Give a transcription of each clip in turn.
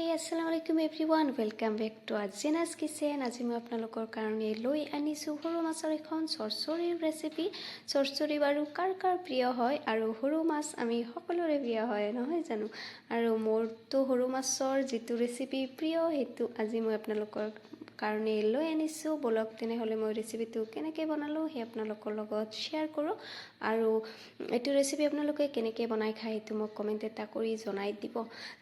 Assalamualaikum everyone, welcome back to Ajina's Kitchen. আজি মই আপোনালোকৰ কাৰণে লৈ আনিছোঁ সৰু মাছৰ এখন চৰচৰিৰ ৰেচিপি। চৰচৰি বাৰু কাৰ প্ৰিয় হয় আৰু সৰু মাছ আমি সকলোৰে প্ৰিয় হয় নহয় জানো। আৰু মোৰতো সৰু মাছৰ যিটো ৰেচিপি প্ৰিয় সেইটো আজি মই আপোনালোকৰ কাৰণে লৈ আনিছোঁ। বলক তেনেহ'লে মই ৰেচিপিটো কেনেকৈ বনালোঁ সেই আপোনালোকৰ লগত শ্বেয়াৰ কৰোঁ। আৰু এইটো ৰেচিপি আপোনালোকে কেনেকৈ বনাই খায় সেইটো মোক কমেণ্ট এটা কৰি জনাই দিব।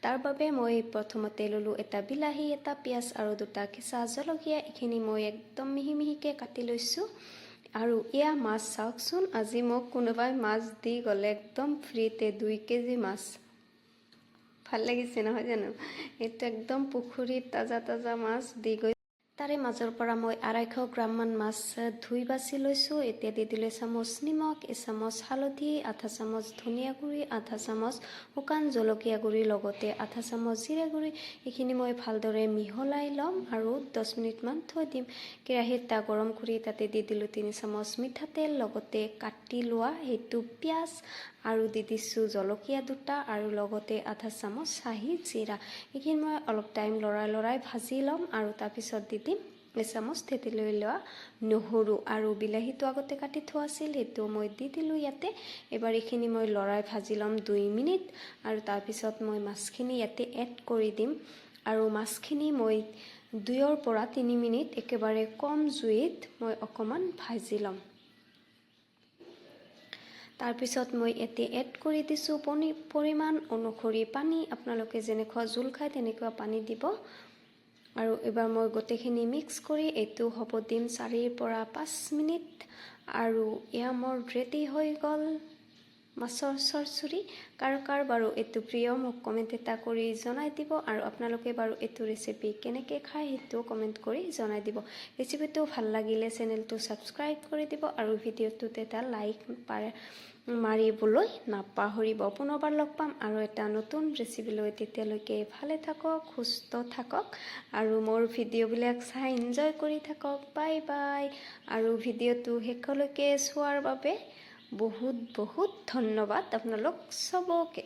তাৰ বাবে মই প্ৰথমতে ললোঁ এটা বিলাহী, এটা পিঁয়াজ আৰু দুটা কেঁচা জলকীয়া। এইখিনি মই একদম মিহি মিহিকৈ কাটি লৈছোঁ। আৰু এয়া মাছ চাওকচোন, আজি মোক কোনোবাই মাছ দি গ'লে একদম ফ্ৰীতে 2 কেজি মাছ। ভাল লাগিছে নহয় জানো। এইটো একদম পুখুৰীত তাজা মাছ দি গৈ তাৰে মাজৰ পৰা মই 250 গ্ৰামমান মাছ ধুই বাছি লৈছোঁ। এতিয়া দি দিলোঁ এচামুচ নিমখ, এচামুচ হালধি, আধা চামুচ ধনিয়া গুড়ি, আধা চামুচ শুকান জলকীয়া গুড়ি, লগতে আধা চামুচ জিৰা গুড়ি। এইখিনি মই ভালদৰে মিহলাই ল'ম আৰু 10 মিনিটমান থৈ দিম। কেৰাহীত এটা গৰম কৰি তাতে দি দিলোঁ 3 চামুচ মিঠাতেল, লগতে কাটি লোৱা সেইটো পিঁয়াজ আৰু দি দিছোঁ জলকীয়া দুটা আৰু লগতে আধা চামুচ চাহী জিৰা। এইখিনি মই অলপ টাইম লৰাই ভাজি ল'ম আৰু তাৰপিছত দি দিম এচামুচ থেতেলি লোৱা নহৰু আৰু বিলাহীটো আগতে কাটি থোৱা আছিল সেইটো মই দি দিলোঁ ইয়াতে। এবাৰ এইখিনি মই লৰাই ভাজি ল'ম 2 মিনিট আৰু তাৰপিছত মই মাছখিনি ইয়াতে এড কৰি দিম আৰু মাছখিনি মই 2 পৰা 3 মিনিট একেবাৰে কম জুইত মই অকণমান ভাজি ল'ম। তাৰপিছত মই ইয়াতে এড কৰি দিছোঁ পৰিমাণ অনুসৰি পানী। আপোনালোকে যেনেকুৱা জোল খায় তেনেকুৱা পানী দিব। আৰু এবাৰ মই গোটেইখিনি মিক্স কৰি এইটো হ'ব দিম 4 পৰা 5 মিনিট। আৰু এয়া মোৰ ৰেডি হৈ গ'ল মাছৰ চৰচৰি। কাৰ বাৰু এইটো প্ৰিয় মোক কমেণ্ট এটা কৰি জনাই দিব। আৰু আপোনালোকে বাৰু এইটো ৰেচিপি কেনেকৈ খায় সেইটো কমেণ্ট কৰি জনাই দিব। ৰেচিপিটো ভাল লাগিলে চেনেলটো ছাবস্ক্ৰাইব কৰি দিব আৰু ভিডিঅ'টোত এটা লাইক মাৰিবলৈ নাপাহৰিব। পুনৰবাৰ লগ পাম আৰু এটা নতুন ৰেচিপি লৈ। তেতিয়ালৈকে ভালে থাকক, সুস্থ থাকক আৰু মোৰ ভিডিঅ'বিলাক চাই এনজয় কৰি থাকক। Bye bye. আৰু ভিডিঅ'টো শেষলৈকে চোৱাৰ বাবে বহুত ধন্যবাদ আপোনালোক চবকে।